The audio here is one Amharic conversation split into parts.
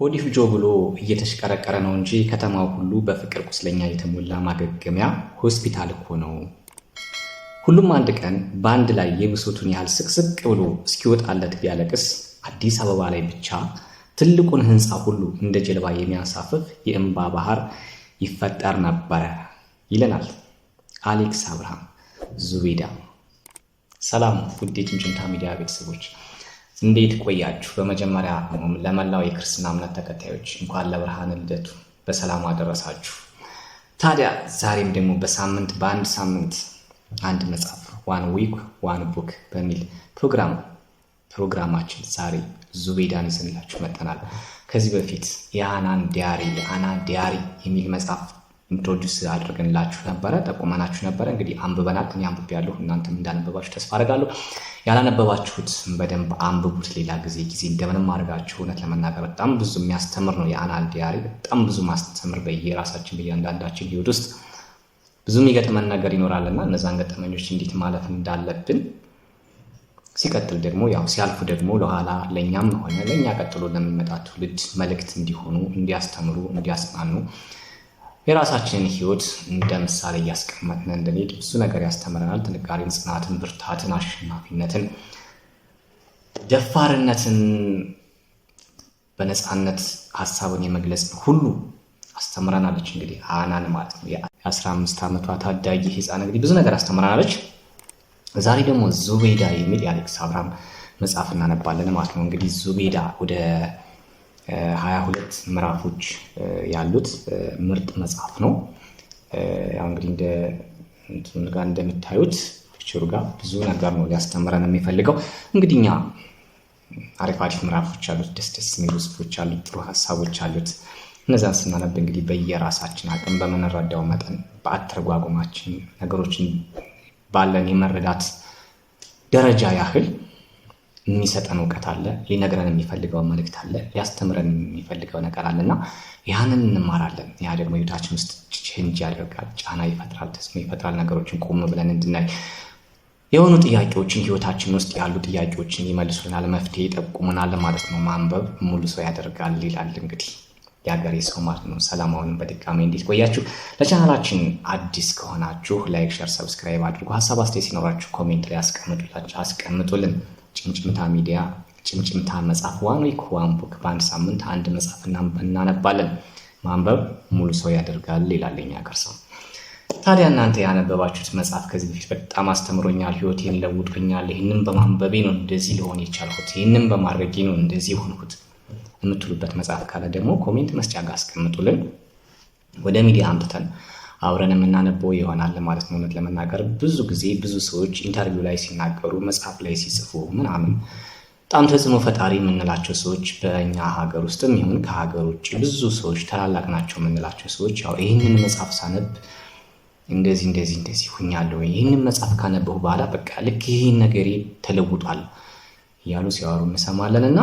ሆዲ ፍጆ ብሎ እየተሽቀረቀረ ነው እንጂ ከተማው ሁሉ በፍቅር ቁስለኛ የተሞላ ማገገሚያ ሆስፒታል እኮ ነው። ሁሉም አንድ ቀን በአንድ ላይ የብሶቱን ያህል ስቅስቅ ብሎ እስኪወጣለት ቢያለቅስ አዲስ አበባ ላይ ብቻ ትልቁን ሕንፃ ሁሉ እንደ ጀልባ የሚያንሳፍፍ የእንባ ባህር ይፈጠር ነበረ ይለናል አሌክስ አብርሃም ዙቤዳ። ሰላም ውድ የጭምጭምታ ሚዲያ ቤተሰቦች እንዴት ቆያችሁ? በመጀመሪያ ለመላው የክርስትና እምነት ተከታዮች እንኳን ለብርሃነ ልደቱ በሰላም አደረሳችሁ። ታዲያ ዛሬም ደግሞ በአንድ ሳምንት አንድ መጽሐፍ ዋን ዊክ ዋን ቡክ በሚል ፕሮግራማችን ዛሬ ዙቤዳን ይዘንላችሁ መጥተናል። ከዚህ በፊት የአናን ዲያሪ የሚል መጽሐፍ ኢንትሮዲውስ አድርገንላችሁ ነበረ፣ ጠቁመናችሁ ነበረ። እንግዲህ አንብበናል። እኔ አንብቤያለሁ፣ እናንተም እንዳነበባችሁ ተስፋ አደርጋለሁ። ያላነበባችሁት በደንብ አንብቡት። ሌላ ጊዜ እንደምንም አድርጋችሁ። እውነት ለመናገር በጣም ብዙ የሚያስተምር ነው የአናን ዲያሪ። በጣም ብዙ ማስተምር በእያንዳንዳችን ህይወት ውስጥ ብዙ የሚገጥመን ነገር ይኖራልና እነዛን ገጠመኞች እንዴት ማለፍ እንዳለብን፣ ሲቀጥል ደግሞ ሲያልፉ ደግሞ ለኋላ ለእኛም ሆነ ለእኛ ቀጥሎ ለሚመጣ ትውልድ መልእክት እንዲሆኑ፣ እንዲያስተምሩ፣ እንዲያጽናኑ የራሳችንን ህይወት እንደ ምሳሌ እያስቀመጥን እንድንሄድ ብዙ ነገር ያስተምረናል። ጥንካሬን፣ ጽናትን፣ ብርታትን፣ አሸናፊነትን፣ ደፋርነትን፣ በነፃነት ሀሳብን የመግለጽ ሁሉ አስተምረናለች። እንግዲህ አናን ማለት ነው የ15 ዓመቷ ታዳጊ ህፃን እንግዲህ ብዙ ነገር አስተምረናለች። ዛሬ ደግሞ ዙቤዳ የሚል የአሌክስ አብርሃም መጽሐፍ እናነባለን ማለት ነው። እንግዲህ ዙቤዳ ወደ 22 ምዕራፎች ያሉት ምርጥ መጽሐፍ ነው። እንግዲህ እንደምታዩት ፒክቸሩ ጋር ብዙ ነገር ነው ሊያስተምረን የሚፈልገው። እንግዲህ እኛ አሪፍ ምዕራፎች አሉት፣ ደስ የሚሉ ጽሑፎች አሉት፣ ጥሩ ሀሳቦች አሉት። እነዛን ስናነብ እንግዲህ በየራሳችን አቅም በምንረዳው መጠን በአተረጓጎማችን ነገሮችን ባለን የመረዳት ደረጃ ያህል የሚሰጠን እውቀት አለ፣ ሊነግረን የሚፈልገው መልእክት አለ፣ ሊያስተምረን የሚፈልገው ነገር አለና ያንን እንማራለን። ያ ደግሞ ህይወታችን ውስጥ ቼንጅ ያደርጋል፣ ጫና ይፈጥራል፣ ተጽዕኖ ይፈጥራል። ነገሮችን ቆም ብለን እንድናይ የሆኑ ጥያቄዎችን ህይወታችን ውስጥ ያሉ ጥያቄዎችን ይመልሱልናል፣ መፍትሄ ይጠቁሙናል ማለት ነው። ማንበብ ሙሉ ሰው ያደርጋል ይላል እንግዲህ የሀገሬ ሰው ማለት ነው። ሰላማውንም በድጋሚ እንዴት ቆያችሁ? ለቻናላችን አዲስ ከሆናችሁ ላይክ፣ ሸር፣ ሰብስክራይብ አድርጉ። ሀሳብ አስተያየት ሲኖራችሁ ኮሜንት ላይ አስቀምጡልን። ጭምጭምታ ሚዲያ ጭምጭምታ መጽሐፍ ዋን ዊክ ዋን ቡክ በአንድ ሳምንት አንድ መጽሐፍ እናነባለን። ማንበብ ሙሉ ሰው ያደርጋል ይላል የኛ ሀገር ሰው። ታዲያ እናንተ ያነበባችሁት መጽሐፍ ከዚህ በፊት በጣም አስተምሮኛል፣ ህይወቴን ለውጦኛል፣ ይህንን በማንበቤ ነው እንደዚህ ሊሆን የቻልኩት፣ ይህንን በማድረጌ ነው እንደዚህ ሆንኩት የምትሉበት መጽሐፍ ካለ ደግሞ ኮሜንት መስጫ ጋር አስቀምጡልን። ወደ ሚዲያ አምጥተን አብረን የምናነበው ይሆናል ማለት ነው። እውነት ለመናገር ብዙ ጊዜ ብዙ ሰዎች ኢንተርቪው ላይ ሲናገሩ፣ መጽሐፍ ላይ ሲጽፉ ምናምን በጣም ተጽዕኖ ፈጣሪ የምንላቸው ሰዎች በእኛ ሀገር ውስጥም ይሁን ከሀገር ውጭ ብዙ ሰዎች ታላላቅ ናቸው የምንላቸው ሰዎች ይህንን መጽሐፍ ሳነብ እንደዚህ ሁኛለሁ፣ ይህንን መጽሐፍ ካነበሁ በኋላ በቃ ልክ ይህን ነገሬ ተለውጧል እያሉ ሲያወሩ እንሰማለን። እና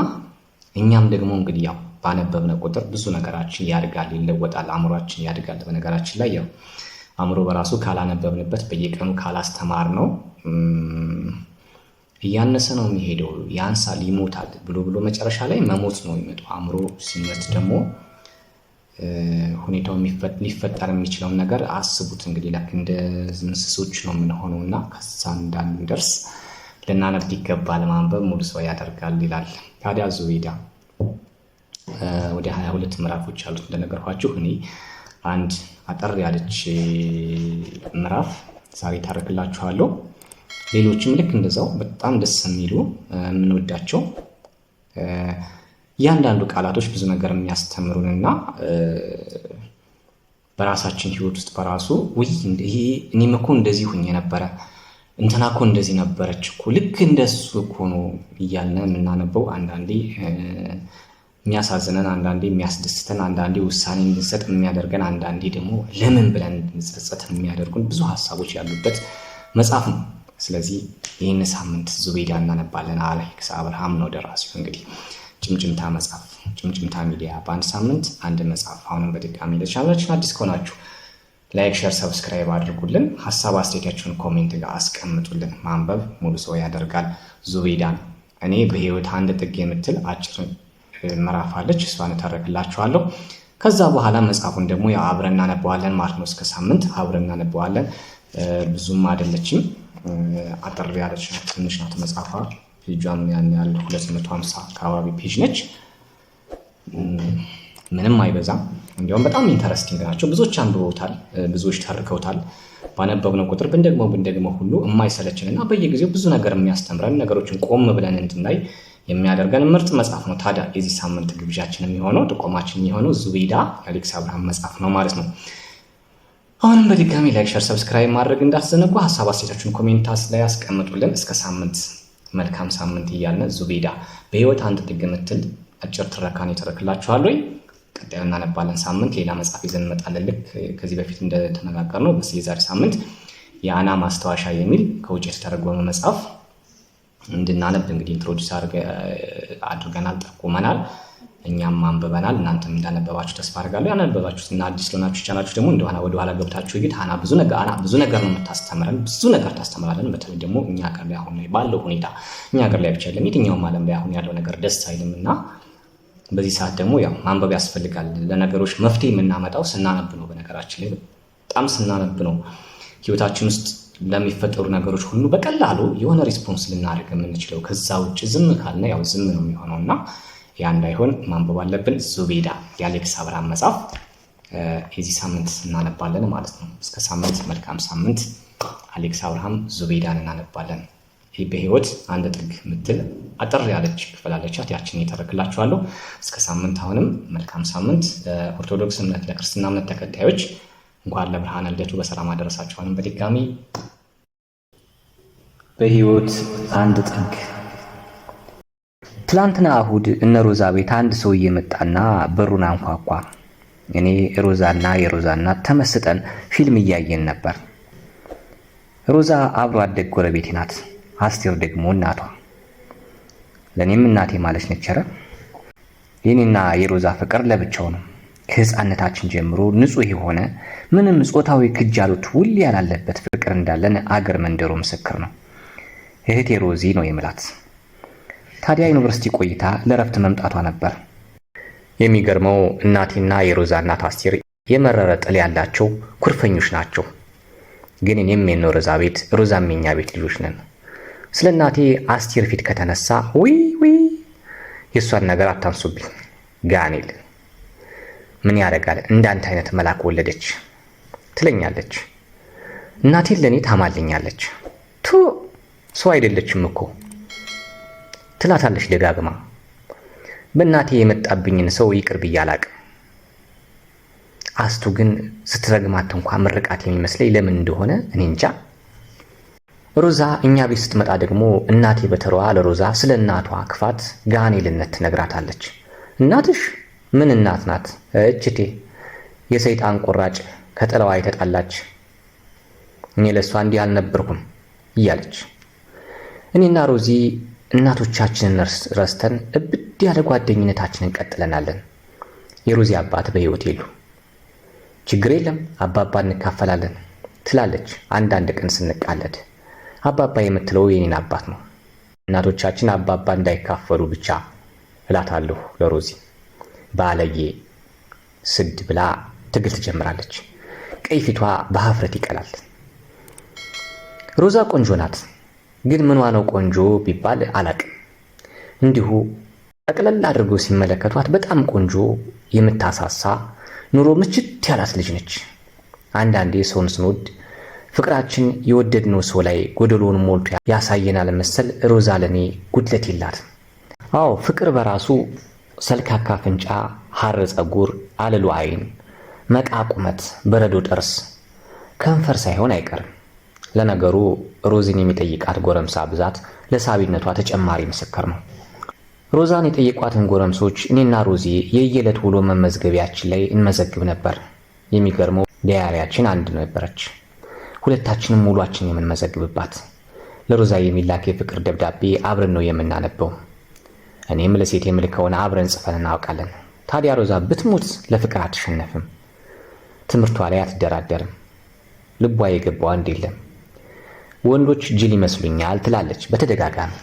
እኛም ደግሞ እንግዲህ ባነበብነ ቁጥር ብዙ ነገራችን ያድጋል፣ ይለወጣል፣ አእምሯችን ያድጋል። በነገራችን ላይ አእምሮ በራሱ ካላነበብንበት በየቀኑ ካላስተማር ነው እያነሰ ነው የሚሄደው፣ ያንሳል፣ ይሞታል ብሎ መጨረሻ ላይ መሞት ነው የሚመጣው። አእምሮ ሲመት ደግሞ ሁኔታው ሊፈጠር የሚችለውን ነገር አስቡት እንግዲህ ልክ እንደ እንስሶች ነው የምንሆነው እና ከዛ እንዳንደርስ ልናነብ ይገባል። ማንበብ ሙሉ ሰው ያደርጋል ይላል። ታዲያ ዙቤዳ ወደ 22 ምዕራፎች አሉት እንደነገርኳችሁ። እኔ አንድ አጠር ያለች ምዕራፍ ዛሬ ታረክላችኋለሁ። ሌሎችም ልክ እንደዛው በጣም ደስ የሚሉ የምንወዳቸው እያንዳንዱ ቃላቶች ብዙ ነገር የሚያስተምሩንና በራሳችን ህይወት ውስጥ በራሱ እኔም እኮ እንደዚህ ሁኜ ነበረ፣ እንትና እኮ እንደዚህ ነበረች እኮ ልክ እንደሱ እኮ ነው እያልን የምናነበው አንዳንዴ የሚያሳዝነን፣ አንዳንዴ የሚያስደስተን፣ አንዳንዴ ውሳኔ እንድንሰጥ የሚያደርገን፣ አንዳንዴ ደግሞ ለምን ብለን እንድንጸጸት የሚያደርጉን ብዙ ሀሳቦች ያሉበት መጽሐፍ ነው። ስለዚህ ይህን ሳምንት ዙቤዳ እናነባለን። አሌክስ አብርሃም ነው ደራሲው። እንግዲህ ጭምጭምታ መጽሐፍ ጭምጭምታ ሚዲያ በአንድ ሳምንት አንድ መጽሐፍ። አሁንም በድጋሚ ለቻናላችን አዲስ ከሆናችሁ ላይክ፣ ሸር፣ ሰብስክራይብ አድርጉልን። ሀሳብ አስተያየታችሁን ኮሜንት ጋር አስቀምጡልን። ማንበብ ሙሉ ሰው ያደርጋል። ዙቤዳን እኔ በህይወት አንድ ጥግ የምትል አጭር ምዕራፍ አለች፣ እሷን እተርክላችኋለሁ። ከዛ በኋላ መጽሐፉን ደግሞ ያው አብረን እናነበዋለን ማለት ነው። እስከ ሳምንት አብረን እናነበዋለን። ብዙም አይደለችም፣ አጠር ያለች ትንሽ ናት መጽሐፏ። ፔጇም ያን ያህል 250 አካባቢ ፔጅ ነች። ምንም አይበዛም። እንዲያውም በጣም ኢንተረስቲንግ ናቸው። ብዙዎች አንብበውታል፣ ብዙዎች ተርከውታል። ባነበብነው ቁጥር ብንደግመው ሁሉ የማይሰለችን እና በየጊዜው ብዙ ነገር የሚያስተምረን ነገሮችን ቆም ብለን እንድናይ የሚያደርገን ምርጥ መጽሐፍ ነው። ታዲያ የዚህ ሳምንት ግብዣችን የሚሆነው ጥቆማችን የሚሆነው ዙቤይዳ የአሌክስ አብርሃም መጽሐፍ ነው ማለት ነው። አሁንም በድጋሚ ላይክ፣ ሸር፣ ሰብስክራይብ ማድረግ እንዳትዘነጉ። ሀሳብ አስተያየታችሁን ኮሜንታስ ላይ ያስቀምጡልን። እስከ ሳምንት መልካም ሳምንት እያልን ዙቤይዳ በህይወት አንድ ጥግ የምትል አጭር ትረካን የተረክላችኋለሁ። ቀጣዩ እናነባለን። ሳምንት ሌላ መጽሐፍ ይዘን እንመጣለን። ልክ ከዚህ በፊት እንደተነጋገርነው የዛሬ ሳምንት የአና ማስታወሻ የሚል ከውጭ የተተረጎመ መጽሐፍ እንድናነብ እንግዲህ ኢንትሮዲውስ አድርገናል፣ ጠቁመናል፣ እኛም አንብበናል። እናንተም እንዳነበባችሁ ተስፋ አድርጋለሁ። ያነበባችሁት እና አዲስ ለሆናችሁ ቻናችሁ ደግሞ እንደሆነ ወደኋላ ገብታችሁ ይግድ አና ብዙ ነገር ነው የምታስተምረን፣ ብዙ ነገር ታስተምራለን። በተለይ ደግሞ እኛ ሀገር ላይ አሁን ባለው ሁኔታ እኛ ሀገር ላይ ብቻ የለም የትኛውም ዓለም ላይ አሁን ያለው ነገር ደስ አይልም እና በዚህ ሰዓት ደግሞ ያው ማንበብ ያስፈልጋል። ለነገሮች መፍትሄ የምናመጣው ስናነብ ነው። በነገራችን ላይ በጣም ስናነብ ነው ህይወታችን ውስጥ ለሚፈጠሩ ነገሮች ሁሉ በቀላሉ የሆነ ሪስፖንስ ልናደርግ የምንችለው። ከዛ ውጭ ዝም ካልን ያው ዝም ነው የሚሆነው እና ያ እንዳይሆን ማንበብ አለብን። ዙቤይዳ የአሌክስ አብርሃም መጽሐፍ የዚህ ሳምንት እናነባለን ማለት ነው። እስከ ሳምንት መልካም ሳምንት። አሌክስ አብርሃም ዙቤይዳን እናነባለን። ይህ በህይወት አንድ ጥግ ምትል አጠር ያለች ክፍል አለቻት፣ ያችን እተርክላችኋለሁ። እስከ ሳምንት አሁንም መልካም ሳምንት። ለኦርቶዶክስ እምነት ለክርስትና እምነት ተከታዮች እንኳን ለብርሃነ ልደቱ በሰላም አደረሳችሁ። አሁንም በድጋሚ በህይወት አንድ ጥግ። ትላንትና እሁድ እነ ሮዛ ቤት አንድ ሰውዬ መጣና በሩን አንኳኳ። እኔ ሮዛና የሮዛ እናት ተመስጠን ፊልም እያየን ነበር። ሮዛ አብሮ አደግ ጎረቤቴ ናት። አስቴር ደግሞ እናቷ። ለኔም እናቴ ማለች ነች። የኔና የሮዛ ፍቅር ለብቻው ነው። ከህፃነታችን ጀምሮ ንጹህ የሆነ ምንም ጾታዊ ክጃሎት ውል ያላለበት ፍቅር እንዳለን አገር መንደሩ ምስክር ነው። እህቴ ሮዚ ነው የምላት። ታዲያ ዩኒቨርሲቲ ቆይታ ለረፍት መምጣቷ ነበር። የሚገርመው እናቴና የሮዛ እናት አስቴር የመረረ ጥል ያላቸው ኩርፈኞች ናቸው። ግን እኔም የነ ሮዛ ቤት ሮዛም የኛ ቤት ልጆች ነን። ስለ እናቴ አስቴር ፊት ከተነሳ ውይ የእሷን ነገር አታንሱብኝ። ጋኔል ምን ያደርጋል እንዳንተ አይነት መልአክ ወለደች ትለኛለች። እናቴን ለእኔ ታማልኛለች። ሰው አይደለችም እኮ ትላታለች ደጋግማ። በእናቴ የመጣብኝን ሰው ይቅር ብዬ አላቅም። አስቱ ግን ስትረግማት እንኳን ምርቃት የሚመስለኝ ለምን እንደሆነ እኔ እንጃ። ሮዛ እኛ ቤት ስትመጣ ደግሞ እናቴ በተሯ ለሮዛ ስለ እናቷ ክፋት ጋኔልነት ትነግራታለች። እናትሽ ምን እናት ናት እችቴ፣ የሰይጣን ቆራጭ ከጥላዋ የተጣላች፣ እኔ ለእሷ እንዲህ አልነበርኩም እያለች። እኔና ሮዚ እናቶቻችንን ረስተን እብድ ያለ ጓደኝነታችንን ቀጥለናለን። የሮዚ አባት በሕይወት የሉ። ችግር የለም አባባ እንካፈላለን ትላለች አንዳንድ ቀን ስንቃለድ። አባባ የምትለው የኔን አባት ነው። እናቶቻችን አባባ እንዳይካፈሉ ብቻ እላታለሁ ለሮዚ። ባለየ ስድ ብላ ትግል ትጀምራለች። ቀይ ፊቷ በሀፍረት ይቀላል። ሮዛ ቆንጆ ናት። ግን ምኗ ነው ቆንጆ ቢባል አላቅም። እንዲሁ ጠቅለል አድርገው ሲመለከቷት በጣም ቆንጆ የምታሳሳ ኑሮ ምችት ያላት ልጅ ነች። አንዳንዴ ሰውን ስንወድ ፍቅራችን የወደድነው ሰው ላይ ጎደሎን ሞልቶ ያሳየናል መሰል። ሮዛ ለኔ ጉድለት የላት። አዎ ፍቅር በራሱ ሰልካካ አፍንጫ፣ ሐር ፀጉር፣ አለሉ አይን፣ መቃ ቁመት፣ በረዶ ጥርስ፣ ከንፈር ሳይሆን አይቀርም። ለነገሩ ሮዚን የሚጠይቃት ጎረምሳ ብዛት ለሳቢነቷ ተጨማሪ ምስክር ነው። ሮዛን የጠየቋትን ጎረምሶች እኔና ሮዚ የየዕለት ውሎ መመዝገቢያችን ላይ እንመዘግብ ነበር። የሚገርመው ዲያሪያችን አንድ ነበረች፣ ሁለታችንም ሙሏችን የምንመዘግብባት። ለሮዛ የሚላክ የፍቅር ደብዳቤ አብረን ነው የምናነበው። እኔም ለሴት የምልከውን አብረን ጽፈን እናውቃለን። ታዲያ ሮዛ ብትሞት ለፍቅር አትሸነፍም። ትምህርቷ ላይ አትደራደርም። ልቧ የገባው አንድ የለም። ወንዶች ጅል ይመስሉኛል ትላለች በተደጋጋሚ።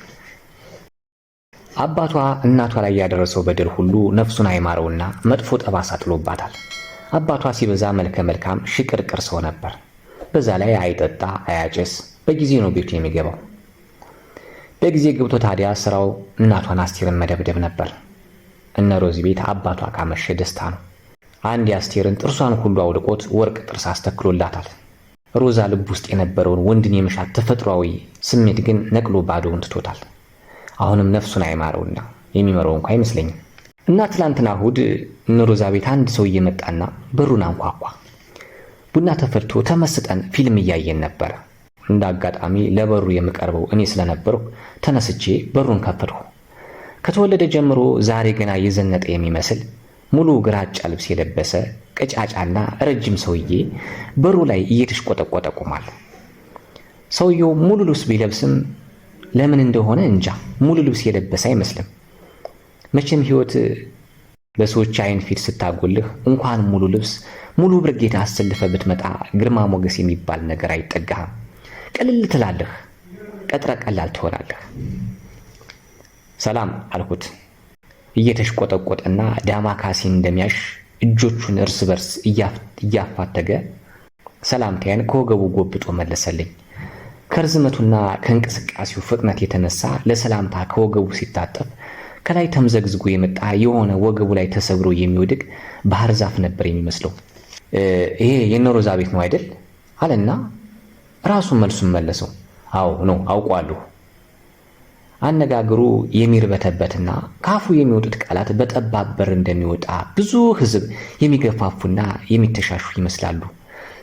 አባቷ እናቷ ላይ ያደረሰው በደል ሁሉ ነፍሱን አይማረውና መጥፎ ጠባሳ ጥሎባታል። አባቷ ሲበዛ መልከ መልካም ሽቅርቅር ሰው ነበር። በዛ ላይ አይጠጣ አያጭስ፣ በጊዜ ነው ቤቱ የሚገባው። በጊዜ ገብቶ ታዲያ ስራው እናቷን አስቴርን መደብደብ ነበር። እነ ሮዚ ቤት አባቷ ካመሸ ደስታ ነው። አንድ የአስቴርን ጥርሷን ሁሉ አውልቆት ወርቅ ጥርስ አስተክሎላታል። ሮዛ ልብ ውስጥ የነበረውን ወንድን የመሻት ተፈጥሯዊ ስሜት ግን ነቅሎ ባዶውን ትቶታል። አሁንም ነፍሱን አይማረውና የሚመረው እንኳ አይመስለኝም። እና ትላንትና እሑድ እነ ሮዛ ቤት አንድ ሰው እየመጣና በሩን አንኳኳ። ቡና ተፈልቶ ተመስጠን ፊልም እያየን ነበረ። እንደ አጋጣሚ ለበሩ የምቀርበው እኔ ስለነበርኩ ተነስቼ በሩን ከፈትኩ። ከተወለደ ጀምሮ ዛሬ ገና የዘነጠ የሚመስል ሙሉ ግራጫ ልብስ የለበሰ ቀጫጫና ረጅም ሰውዬ በሩ ላይ እየተሽቆጠቆጠ ቆሟል። ሰውየው ሙሉ ልብስ ቢለብስም ለምን እንደሆነ እንጃ ሙሉ ልብስ የለበሰ አይመስልም። መቼም ሕይወት በሰዎች አይን ፊት ስታጎልህ እንኳን ሙሉ ልብስ ሙሉ ብርጌታ አሰልፈ ብትመጣ ግርማ ሞገስ የሚባል ነገር አይጠጋህም። ቀልል ትላለህ፣ ቀጥረ ቀላል ትሆናለህ። ሰላም አልኩት እየተሽቆጠቆጠና ዳማካሲን እንደሚያሽ እጆቹን እርስ በርስ እያፋተገ ሰላምታዬን ከወገቡ ጎብጦ መለሰልኝ። ከርዝመቱና ከእንቅስቃሴው ፍጥነት የተነሳ ለሰላምታ ከወገቡ ሲታጠፍ ከላይ ተምዘግዝጎ የመጣ የሆነ ወገቡ ላይ ተሰብሮ የሚወድቅ ባህር ዛፍ ነበር የሚመስለው። ይሄ የነ ሮዛ ቤት ነው አይደል አለና ራሱን መልሱን መለሰው። አዎ ነው አውቋለሁ። አነጋገሩ የሚርበተበትና ካፉ የሚወጡት ቃላት በጠባብ በር እንደሚወጣ ብዙ ሕዝብ የሚገፋፉና የሚተሻሹ ይመስላሉ።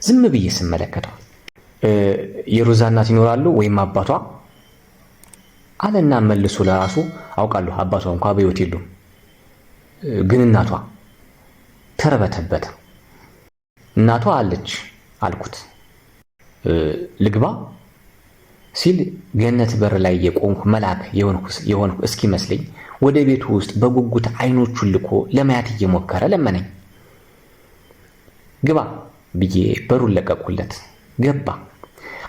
ዝም ብዬ ስመለከተው የሮዛ እናት ይኖራሉ ወይም አባቷ አለና መልሶ ለራሱ አውቃለሁ አባቷ እንኳ በሕይወት የሉም፣ ግን እናቷ ተርበተበተ። እናቷ አለች አልኩት። ልግባ ሲል ገነት በር ላይ የቆምኩ መልአክ የሆንኩ እስኪመስለኝ ወደ ቤቱ ውስጥ በጉጉት አይኖቹን ልኮ ለማየት እየሞከረ ለመነኝ። ግባ ብዬ በሩን ለቀቁለት። ገባ።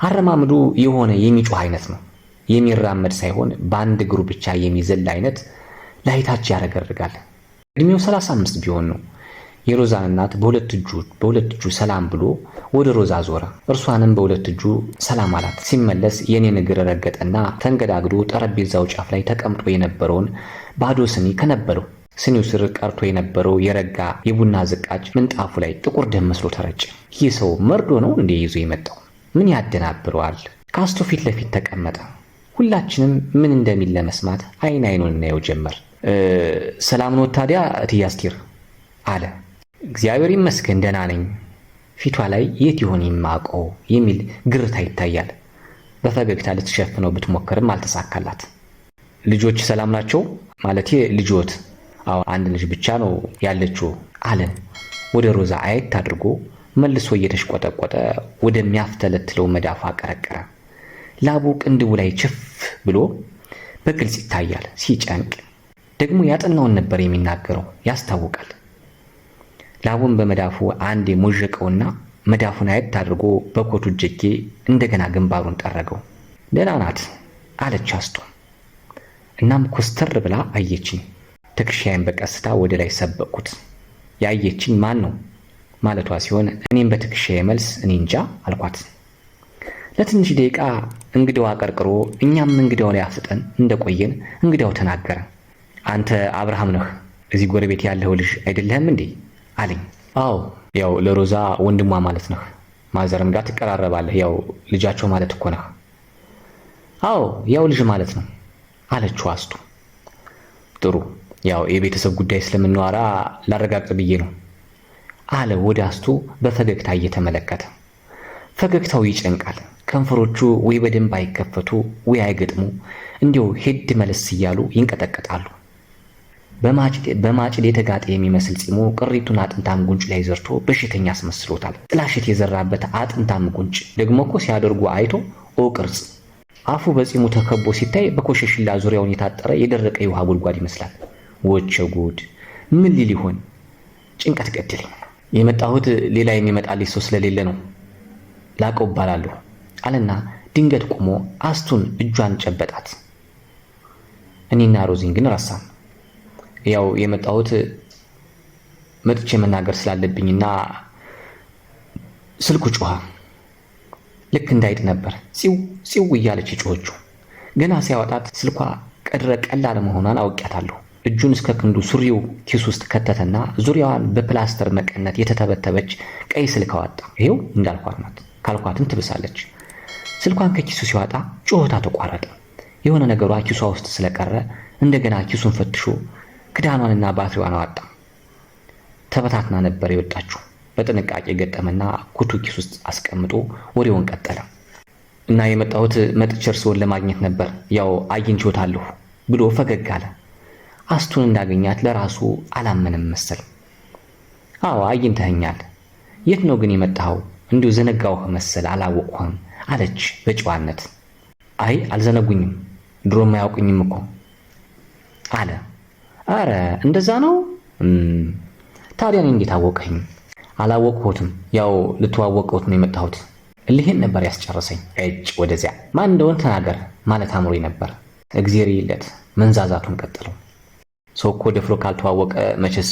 አረማምዱ የሆነ የሚጮህ አይነት ነው። የሚራመድ ሳይሆን በአንድ እግሩ ብቻ የሚዘል አይነት ላይታች ያረገርጋል። እድሜው 35 ቢሆን ነው። የሮዛን እናት በሁለት እጁ ሰላም ብሎ ወደ ሮዛ ዞረ። እርሷንም በሁለት እጁ ሰላም አላት። ሲመለስ የኔን እግር ረገጠና ተንገዳግዶ ጠረጴዛው ጫፍ ላይ ተቀምጦ የነበረውን ባዶ ስኒ ከነበረው ስኒው ስር ቀርቶ የነበረው የረጋ የቡና ዝቃጭ ምንጣፉ ላይ ጥቁር ደም መስሎ ተረጨ። ይህ ሰው መርዶ ነው እንዴ ይዞ የመጣው? ምን ያደናብረዋል? ካስቶ ፊት ለፊት ተቀመጠ። ሁላችንም ምን እንደሚል ለመስማት አይን አይኑን እናየው ጀመር። ሰላም ነው ታዲያ እትዬ አስቴር አለ። እግዚአብሔር ይመስገን ደህና ነኝ። ፊቷ ላይ የት ይሆን የማውቀው የሚል ግርታ ይታያል። በፈገግታ ልትሸፍነው ብትሞክርም አልተሳካላት። ልጆች ሰላም ናቸው? ማለቴ ልጆት? አዎ አንድ ልጅ ብቻ ነው ያለችው አለን። ወደ ሮዛ አየት አድርጎ መልሶ እየተሽቆጠቆጠ ወደሚያፍተለትለው መዳፏ ቀረቀረ። ላቡ ቅንድቡ ላይ ችፍ ብሎ በግልጽ ይታያል። ሲጨንቅ ደግሞ ያጠናውን ነበር የሚናገረው፣ ያስታውቃል። ላቡን በመዳፉ አንድ የሞዠቀውና መዳፉን አየት አድርጎ በኮቱ እጅጌ እንደገና ግንባሩን ጠረገው። ደህና ናት አለች አስቶ። እናም ኮስተር ብላ አየችኝ። ትከሻዬን በቀስታ ወደ ላይ ሰበቅኩት። ያየችኝ ማን ነው ማለቷ ሲሆን እኔም በትከሻዬ መልስ እኔ እንጃ አልኳት። ለትንሽ ደቂቃ እንግዳው አቀርቅሮ እኛም እንግዳው ላይ አፍጠን እንደቆየን እንግዳው ተናገረ። አንተ አብርሃም ነህ፣ እዚህ ጎረቤት ያለው ልጅ አይደለህም እንዴ አለኝ። አዎ ያው ለሮዛ ወንድሟ ማለት ነህ፣ ማዘርም ጋር ትቀራረባለህ፣ ያው ልጃቸው ማለት እኮ ነህ። አዎ ያው ልጅ ማለት ነው አለችው አስቱ። ጥሩ ያው የቤተሰብ ጉዳይ ስለምንዋራ ላረጋግጥ ብዬ ነው አለ ወደ አስቱ በፈገግታ እየተመለከተ። ፈገግታው ይጨንቃል። ከንፈሮቹ ወይ በደንብ አይከፈቱ ወይ አይገጥሙ፣ እንዲያው ሄድ መለስ እያሉ ይንቀጠቀጣሉ። በማጭድ የተጋጠ የሚመስል ፂሙ ቅሪቱን አጥንታም ጉንጭ ላይ ዘርቶ በሽተኛ አስመስሎታል። ጥላሸት የዘራበት አጥንታም ጉንጭ ደግሞ እኮ ሲያደርጉ አይቶ ቅርጽ። አፉ በፂሙ ተከቦ ሲታይ በኮሸሽላ ዙሪያውን የታጠረ የደረቀ የውሃ ጉድጓድ ይመስላል። ወቸ ጉድ! ምን ሊል ይሆን? ጭንቀት ገደለኝ። የመጣሁት ሌላ የሚመጣልኝ ሰው ስለሌለ ነው፣ ላቀው እባላለሁ አለና ድንገት ቆሞ አስቱን እጇን ጨበጣት። እኔና ሮዚን ግን ረሳን። ያው የመጣሁት መጥቼ መናገር ስላለብኝና ስልኩ ጮኸ። ልክ እንዳይጥ ነበር ሲው እያለች ጮኸችው። ገና ሲያወጣት ስልኳ ቀላል መሆኗን አውቄያታለሁ። እጁን እስከ ክንዱ ሱሪው ኪስ ውስጥ ከተተና ዙሪያዋን በፕላስተር መቀነት የተተበተበች ቀይ ስልክ አወጣ። ይሄው እንዳልኳት ናት፣ ካልኳትም ትብሳለች። ስልኳን ከኪሱ ሲያወጣ ጮኸታ ተቋረጠ። የሆነ ነገሯ ኪሷ ውስጥ ስለቀረ እንደገና ኪሱን ፈትሾ ክዳኗንና ባትሪዋን አወጣ። ተበታትና ነበር የወጣችው። በጥንቃቄ ገጠመና ኩቱ ኪስ ውስጥ አስቀምጦ ወሬውን ቀጠለ። እና የመጣሁት መጥቼ እርስዎን ለማግኘት ነበር፣ ያው አግኝቼዎታለሁ ብሎ ፈገግ አለ። አስቱን እንዳገኛት ለራሱ አላመንም መሰል። አዎ አግኝተኸኛል። የት ነው ግን የመጣኸው? እንዲሁ ዘነጋውህ መሰል አላወቅሁህም አለች በጨዋነት። አይ አልዘነጉኝም፣ ድሮም አያውቁኝም እኮ አለ። አረ እንደዛ ነው? ታዲያ እኔ እንዴት አወቅኸኝ? አላወቅሁትም፣ ያው ልተዋወቀውት ነው የመጣሁት። እልህን ነበር ያስጨረሰኝ። እጭ ወደዚያ ማን እንደሆነ ተናገር ማለት አምሮኝ ነበር። እግዜር ይለት መንዛዛቱን ቀጠለው። ሰው እኮ ደፍሮ ካልተዋወቀ መቼስ።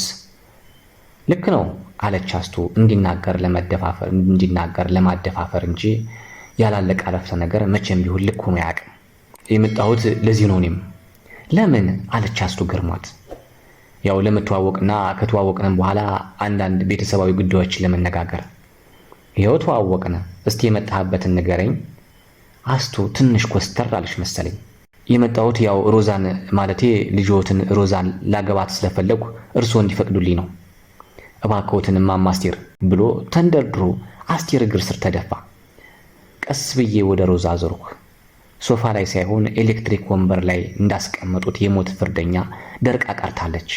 ልክ ነው አለች አስቱ እንዲናገር ለማደፋፈር እንጂ ያላለቀ አረፍተ ነገር መቼም ቢሆን ልክ ሆኖ አያውቅም። የመጣሁት ለዚህ ነው። እኔም ለምን አለች አስቱ ገርሟት። ያው ለመተዋወቅና ከተዋወቅንም በኋላ አንዳንድ ቤተሰባዊ ጉዳዮችን ለመነጋገር። ይኸው ተዋወቅን። እስቲ የመጣህበትን ንገረኝ። አስቱ ትንሽ ኮስተር አለች መሰለኝ። የመጣሁት ያው ሮዛን ማለቴ ልጅዎትን ሮዛን ላገባት ስለፈለጉ እርስዎ እንዲፈቅዱልኝ ነው። እባክዎትን እማማ አስቴር ብሎ ተንደርድሮ አስቴር እግር ስር ተደፋ። ቀስ ብዬ ወደ ሮዛ አዞርኩ። ሶፋ ላይ ሳይሆን ኤሌክትሪክ ወንበር ላይ እንዳስቀመጡት የሞት ፍርደኛ ደርቃ ቀርታለች።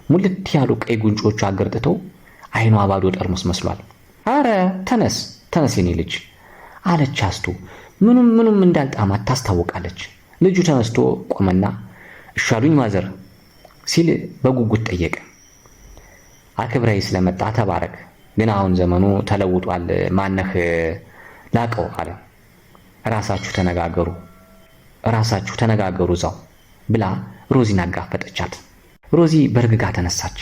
ሙልት ያሉ ቀይ ጉንጮቹ አገርጥተው አይኗ ባዶ ጠርሙስ መስሏል። አረ ተነስ የኔ ልጅ አለች አስቱ ምኑም እንዳልጣማት ታስታውቃለች። ልጁ ተነስቶ ቆመና እሻሉኝ ማዘር ሲል በጉጉት ጠየቀ። አክብረይ ስለመጣ ተባረክ፣ ግን አሁን ዘመኑ ተለውጧል። ማነህ ላቀው አለ። ራሳችሁ ተነጋገሩ እዛው ብላ ሮዚን አጋፈጠቻት። ሮዚ በርግጋ ተነሳች።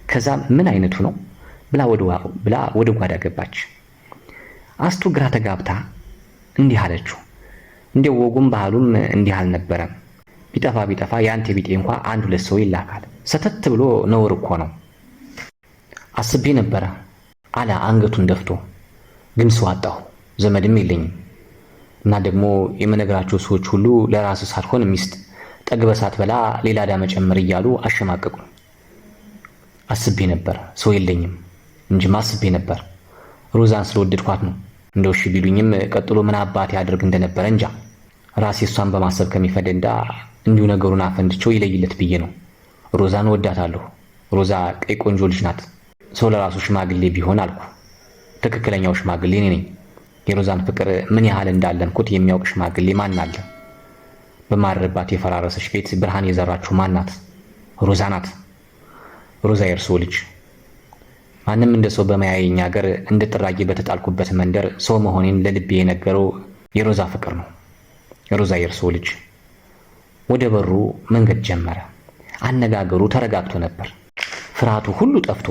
ከዛ ምን አይነቱ ነው ብላ ወደ ጓዳ ገባች። አስቱ ግራ ተጋብታ እንዲህ አለችው፣ እንደው ወጉም ባህሉም እንዲህ አልነበረም። ቢጠፋ ያንተ ቢጤ እንኳ አንድ ሁለት ሰው ይላካል። ሰተት ብሎ ነውር እኮ ነው። አስቤ ነበረ አለ አንገቱን ደፍቶ። ግን ሰው አጣሁ፣ ዘመድም የለኝም እና ደግሞ የምነግራቸው ሰዎች ሁሉ ለራስ ሳትሆን ሚስት ጠግበሳት በላ ሌላ ዳ መጨመር እያሉ አሸማቀቁ። አስቤ ነበር ሰው የለኝም እንጂማ አስቤ ነበር። ሮዛን ስለወደድኳት ነው። እንደው እሺ ቢሉኝም ቀጥሎ ምን አባቴ ያደርግ እንደነበረ እንጃ። ራሴ እሷን በማሰብ ከሚፈደንዳ እንዲሁ ነገሩን አፈንድቸው ይለይለት ብዬ ነው። ሮዛን ወዳታለሁ። ሮዛ ቀይ ቆንጆ ልጅ ናት። ሰው ለራሱ ሽማግሌ ቢሆን አልኩ። ትክክለኛው ሽማግሌ እኔ ነኝ። የሮዛን ፍቅር ምን ያህል እንዳለንኩት የሚያውቅ ሽማግሌ ማን አለ? በማረባት የፈራረሰች ቤት ብርሃን የዘራችሁ ማናት? ሮዛ ናት። ሮዛ የእርስዎ ልጅ። ማንም እንደ ሰው በማያየኝ ሀገር እንደ ጥራጊ በተጣልኩበት መንደር ሰው መሆኔን ለልቤ የነገረው የሮዛ ፍቅር ነው። ሮዛ የእርስዎ ልጅ። ወደ በሩ መንገድ ጀመረ። አነጋገሩ ተረጋግቶ ነበር። ፍርሃቱ ሁሉ ጠፍቶ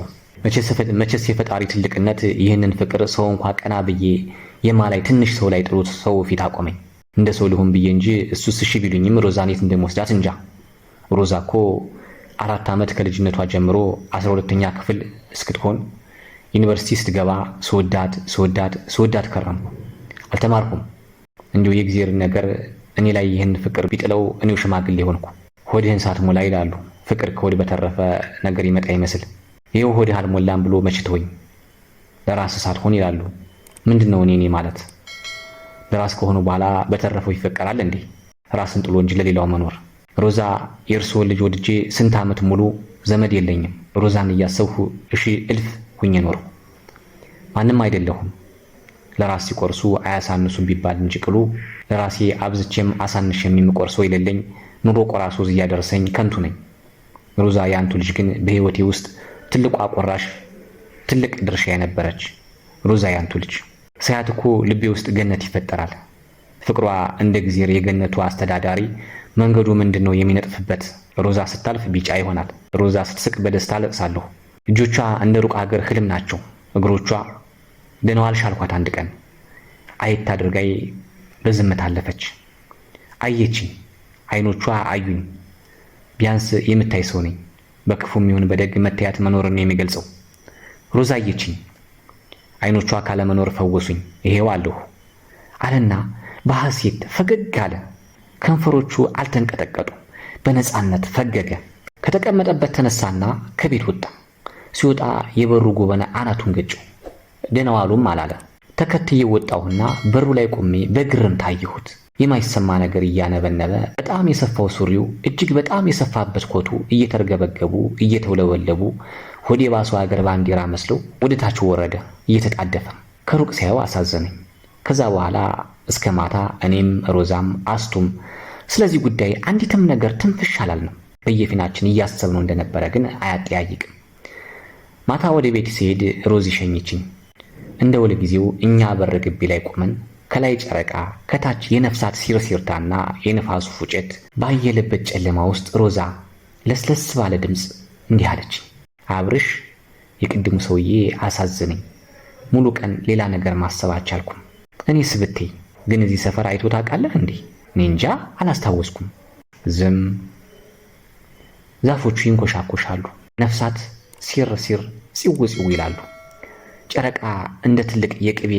መቼስ የፈጣሪ ትልቅነት ይህንን ፍቅር ሰው እንኳ ቀና ብዬ የማላይ ትንሽ ሰው ላይ ጥሎት ሰው ፊት አቆመኝ። እንደ ሰው ልሁን ብዬ እንጂ እሱስ እሺ ቢሉኝም ሮዛን የት እንደምወስዳት እንጃ። ሮዛ እኮ 4 ዓመት ከልጅነቷ ጀምሮ 12ኛ ክፍል እስክትሆን ዩኒቨርሲቲ ስትገባ ስወዳት ከረምኩ። አልተማርኩም። እንዲሁ የእግዚአብሔር ነገር እኔ ላይ ይህን ፍቅር ቢጥለው እኔው ሽማግሌ ሆንኩ። ሆድህን ሳትሞላ ይላሉ። ፍቅር ከሆድ በተረፈ ነገር ይመጣ ይመስል ይኸው ሆድህ አልሞላም ብሎ መችቶኝ ለራስ ሳትሆን ይላሉ። ምንድነው እኔ ማለት? ለራስ ከሆኑ በኋላ በተረፈው ይፈቀራል እንዴ? ራስን ጥሎ እንጂ ለሌላው መኖር። ሮዛ የእርስዎን ልጅ ወድጄ ስንት ዓመት ሙሉ ዘመድ የለኝም። ሮዛን እያሰብሁ እሺ እልፍ ሁኜ ኖርኩ። ማንም አይደለሁም። ለራስ ሲቆርሱ አያሳንሱም ቢባል እንጂ ቅሉ ለራሴ አብዝቼም አሳንሽ የሚቆርሰው የሌለኝ ኑሮ ቆራሶ እያደረሰኝ ከንቱ ነኝ። ሮዛ ያንቱ ልጅ ግን በህይወቴ ውስጥ ትልቋ ቆራሽ ትልቅ ድርሻ የነበረች ሮዛ ያንቱ ልጅ። ሳያት እኮ ልቤ ውስጥ ገነት ይፈጠራል። ፍቅሯ እንደ ጊዜር የገነቱ አስተዳዳሪ መንገዱ ምንድነው የሚነጥፍበት? ሮዛ ስታልፍ ቢጫ ይሆናል። ሮዛ ስትስቅ በደስታ አለቅሳለሁ። እጆቿ እንደ ሩቅ ሀገር ህልም ናቸው። እግሮቿ ደህና ዋልሽ አልኳት አንድ ቀን። አየት አድርጋይ በዝምታ አለፈች። አየችኝ። አይኖቿ አዩኝ። ቢያንስ የምታይ ሰው ነኝ። በክፉም ይሁን በደግ መታየት መኖርን የሚገልጸው። ሮዛ አየችኝ። አይኖቿ ካለመኖር ፈወሱኝ። ይሄው አለሁ አለና በሐሴት ፈገግ አለ። ከንፈሮቹ አልተንቀጠቀጡ፣ በነፃነት ፈገገ። ከተቀመጠበት ተነሳና ከቤት ወጣ። ሲወጣ የበሩ ጎበና አናቱን ገጨው። ደህና ዋሉም አላለ። ተከትዬ ወጣሁና በሩ ላይ ቆሜ በግርም ታየሁት። የማይሰማ ነገር እያነበነበ በጣም የሰፋው ሱሪው፣ እጅግ በጣም የሰፋበት ኮቱ እየተርገበገቡ እየተውለበለቡ ሆዴ ባሰው ሀገር ባንዲራ መስለው ወደ ታች ወረደ እየተጣደፈ። ከሩቅ ሲያየው አሳዘነኝ። ከዛ በኋላ እስከ ማታ እኔም ሮዛም አስቱም ስለዚህ ጉዳይ አንዲትም ነገር ትንፍሽ አላልንም። በየፊናችን እያሰብነው እንደነበረ ግን አያጠያይቅም። ማታ ወደ ቤት ሲሄድ ሮዚ ሸኘችኝ። እንደ ሁል ጊዜው እኛ በር ግቢ ላይ ቆመን ከላይ ጨረቃ ከታች የነፍሳት ሲርሲርታና የነፋሱ ፉጨት ባየለበት ጨለማ ውስጥ ሮዛ ለስለስ ባለ ድምፅ እንዲህ አለች። አብርሽ፣ የቅድሙ ሰውዬ አሳዝነኝ። ሙሉ ቀን ሌላ ነገር ማሰብ አልቻልኩም። እኔ ስብቴ ግን እዚህ ሰፈር አይቶ ታውቃለህ እንዴ? እኔ እንጃ አላስታወስኩም። ዝም። ዛፎቹ ይንኮሻኮሻሉ። ነፍሳት ሲር ሲር ጽው ጽው ይላሉ። ጨረቃ እንደ ትልቅ የቅቤ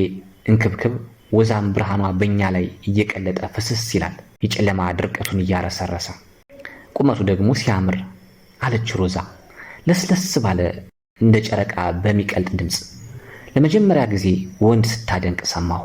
እንክብክብ ወዛም ብርሃኗ በእኛ ላይ እየቀለጠ ፍስስ ይላል፣ የጨለማ ድርቀቱን እያረሰረሰ። ቁመቱ ደግሞ ሲያምር አለች ሮዛ ለስለስ ባለ እንደ ጨረቃ በሚቀልጥ ድምፅ። ለመጀመሪያ ጊዜ ወንድ ስታደንቅ ሰማሁ።